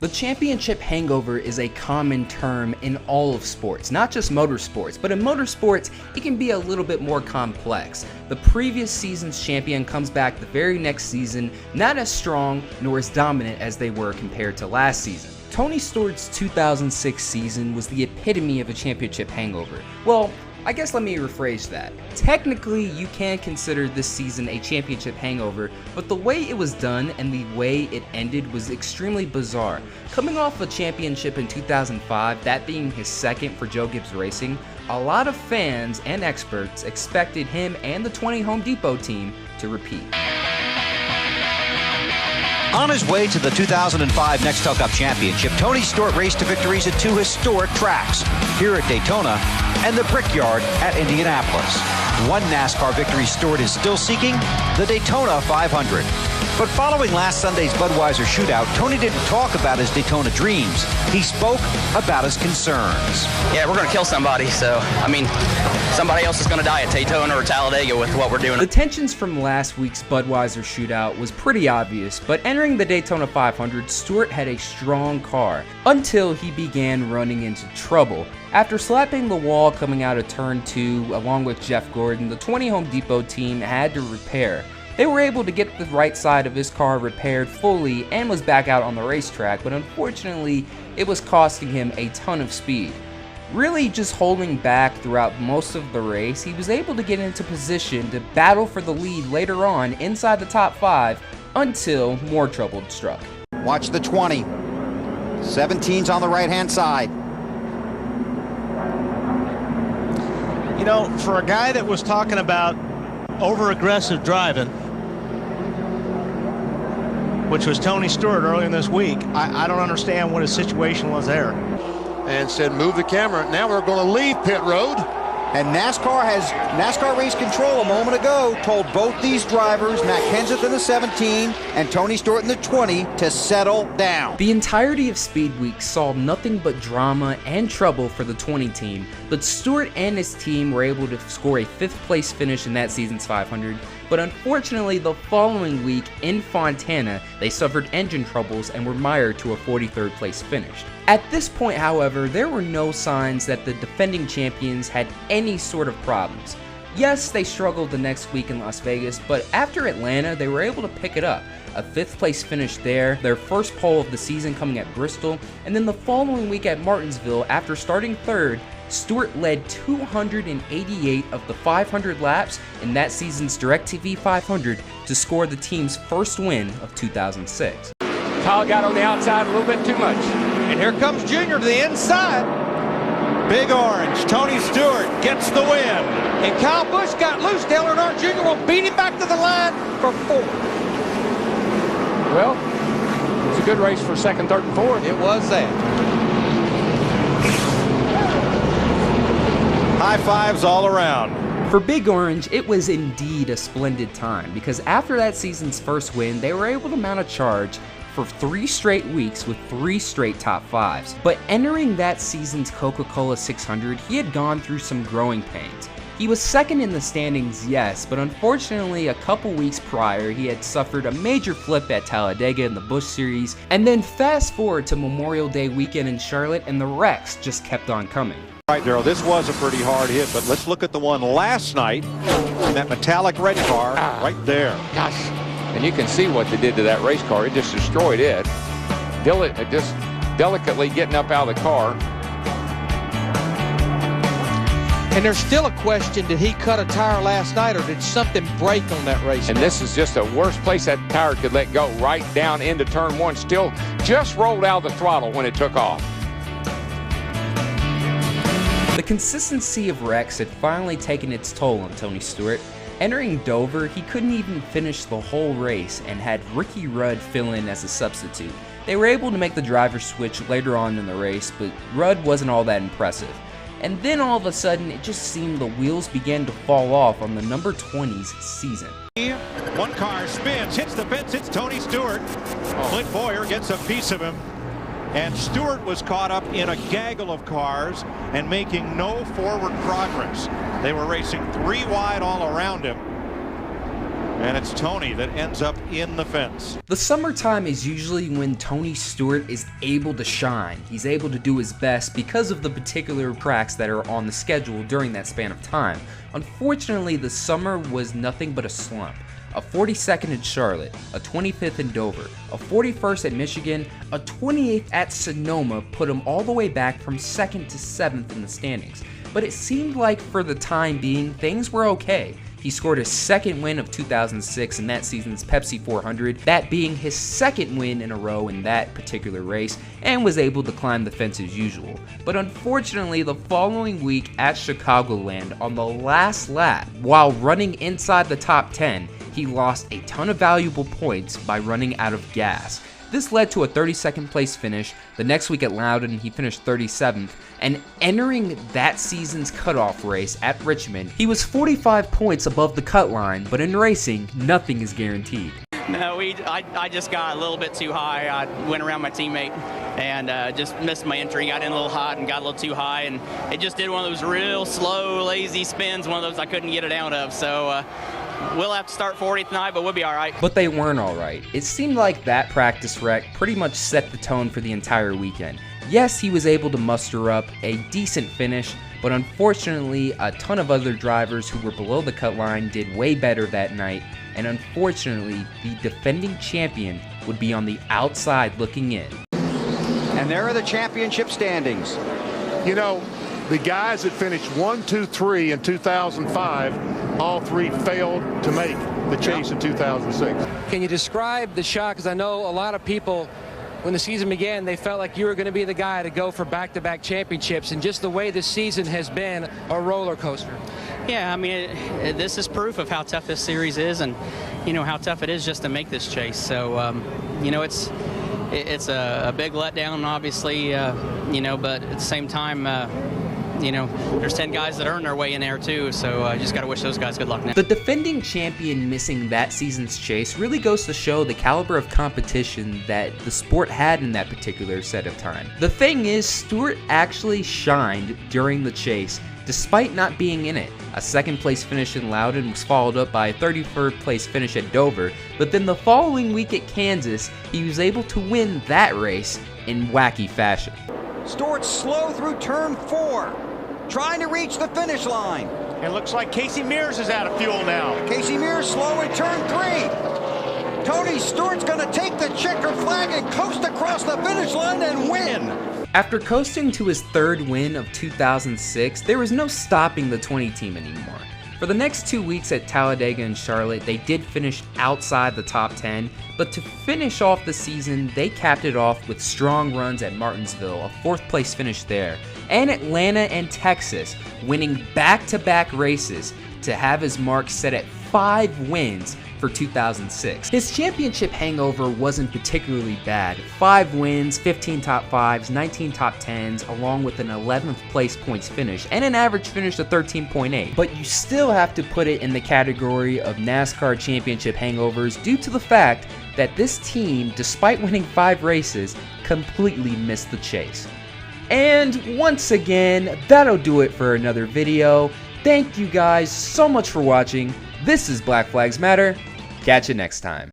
The championship hangover is a common term in all of sports, not just motorsports, but in motorsports, it can be a little bit more complex. The previous season's champion comes back the very next season, not as strong nor as dominant as they were compared to last season. Tony Stewart's 2006 season was the epitome of a championship hangover. Well, I guess let me rephrase that. Technically, you can consider this season a championship hangover, but the way it was done and the way it ended was extremely bizarre. Coming off a championship in 2005, that being his second for Joe Gibbs Racing, a lot of fans and experts expected him and the 20 Home Depot team to repeat. On his way to the 2005 Nextel Cup Championship, Tony Stewart raced to victories at two historic tracks, here at Daytona and the Brickyard at Indianapolis. One NASCAR victory Stewart is still seeking, the Daytona 500. But following last Sunday's Budweiser shootout, Tony didn't talk about his Daytona dreams. He spoke about his concerns. Yeah, we're going to kill somebody, so, I mean, somebody else is going to die at Daytona or Talladega with what we're doing. The tensions from last week's Budweiser shootout was pretty obvious, but entering the Daytona 500, Stewart had a strong car until he began running into trouble. After slapping the wall coming out of turn 2 along with Jeff Gordon, the 20 Home Depot team had to repair. They were able to get the right side of his car repaired fully and was back out on the racetrack, but unfortunately, it was costing him a ton of speed. Really just holding back throughout most of the race, he was able to get into position to battle for the lead later on inside the top 5 until more trouble struck. Watch the 20. 17's on the right-hand side. You know, for a guy that was talking about over-aggressive driving, which was Tony Stewart earlier this week, I don't understand what his situation was there. And said, move the camera. Now we're going to leave pit road. And NASCAR Race Control a moment ago told both these drivers, Matt Kenseth in the 17 and Tony Stewart in the 20, to settle down. The entirety of Speed Week saw nothing but drama and trouble for the 20 team, but Stewart and his team were able to score a 5th place finish in that season's 500, but unfortunately the following week in Fontana, they suffered engine troubles and were mired to a 43rd place finish. At this point, however, there were no signs that the defending champions had any sort of problems. Yes, they struggled the next week in Las Vegas, but after Atlanta, they were able to pick it up. A 5th place finish there, their first pole of the season coming at Bristol, and then the following week at Martinsville, after starting 3rd, Stewart led 288 of the 500 laps in that season's DirecTV 500 to score the team's first win of 2006. Kyle got on the outside a little bit too much. And here comes Junior to the inside. Big Orange, Tony Stewart gets the win. And Kyle Busch got loose. Dale Earnhardt Jr. will beat him back to the line for 4th. Well, it was a good race for 2nd, 3rd, and 4th. It was that. High fives all around. For Big Orange, it was indeed a splendid time because after that season's first win, they were able to mount a charge for 3 straight weeks with 3 straight top 5s. But entering that season's Coca-Cola 600, he had gone through some growing pains. He was 2nd in the standings, yes, but unfortunately a couple weeks prior he had suffered a major flip at Talladega in the Busch Series, and then fast forward to Memorial Day weekend in Charlotte and the wrecks just kept on coming. All right, Darrell, this was a pretty hard hit, but let's look at the one last night in that metallic red car right there. Gosh. And you can see what they did to that race car. It just destroyed it. Just delicately getting up out of the car. And there's still a question, did he cut a tire last night or did something break on that race? And this is just the worst place that tire could let go, right down into turn 1. Still just rolled out of the throttle when it took off. The consistency of wrecks had finally taken its toll on Tony Stewart. Entering Dover, he couldn't even finish the whole race and had Ricky Rudd fill in as a substitute. They were able to make the driver switch later on in the race, but Rudd wasn't all that impressive. And then all of a sudden, it just seemed the wheels began to fall off on the number 20's season. One car spins, hits the fence, it's Tony Stewart. Clint Boyer gets a piece of him. And Stewart was caught up in a gaggle of cars and making no forward progress. They were racing 3 wide all around him. And it's Tony that ends up in the fence. The summertime is usually when Tony Stewart is able to shine. He's able to do his best because of the particular tracks that are on the schedule during that span of time. Unfortunately, the summer was nothing but a slump. A 42nd at Charlotte, a 25th in Dover, a 41st at Michigan, a 28th at Sonoma put him all the way back from 2nd to 7th in the standings. But it seemed like for the time being, things were okay. He scored his second win of 2006 in that season's Pepsi 400, that being his second win in a row in that particular race, and was able to climb the fence as usual. But unfortunately, the following week at Chicagoland, on the last lap, while running inside the top 10, he lost a ton of valuable points by running out of gas. This led to a 32nd place finish. The next week at Loudon, he finished 37th, and entering that season's cutoff race at Richmond, he was 45 points above the cut line, but in racing, nothing is guaranteed. No, I just got a little bit too high. I went around my teammate and just missed my entry. Got in a little hot and got a little too high, and it just did one of those real slow, lazy spins, one of those I couldn't get it out of. So we'll have to start 40th tonight, but we'll be all right. But they weren't all right. It seemed like that practice wreck pretty much set the tone for the entire weekend. Yes, he was able to muster up a decent finish, but unfortunately, a ton of other drivers who were below the cut line did way better that night, and unfortunately, the defending champion would be on the outside looking in. And there are the championship standings. You know, the guys that finished 1, 2, 3 in 2005, all three failed to make the chase in 2006. Can you describe the shock? Because I know a lot of people, when the season began, they felt like you were going to be the guy to go for back-to-back championships, and just the way this season has been a roller coaster. Yeah, I mean, this is proof of how tough this series is, and you know how tough it is just to make this chase. So, you know, it's a big letdown, obviously, you know, but at the same time, you know, there's 10 guys that earn their way in there too, so I just got to wish those guys good luck now. The defending champion missing that season's chase really goes to show the caliber of competition that the sport had in that particular set of time. The thing is, Stewart actually shined during the chase despite not being in it. A second place finish in Loudon was followed up by a 33rd place finish at Dover, but then the following week at Kansas, he was able to win that race in wacky fashion. Stewart slow through turn 4, trying to reach the finish line. It looks like Casey Mears is out of fuel now. Casey Mears slow in turn 3. Tony Stewart's going to take the checker flag and coast across the finish line and win. After coasting to his third win of 2006, there was no stopping the 20 team anymore. For the next 2 weeks at Talladega and Charlotte, they did finish outside the top 10, but to finish off the season, they capped it off with strong runs at Martinsville, a 4th place finish there, and Atlanta and Texas, winning back-to-back races to have his mark set at 5 wins for 2006. His championship hangover wasn't particularly bad. 5 wins, 15 top 5s, 19 top 10s, along with an 11th place points finish, and an average finish of 13.8. But you still have to put it in the category of NASCAR championship hangovers due to the fact that this team, despite winning 5 races, completely missed the chase. And once again, that'll do it for another video. Thank you guys so much for watching. This is Black Flags Matter. Catch you next time.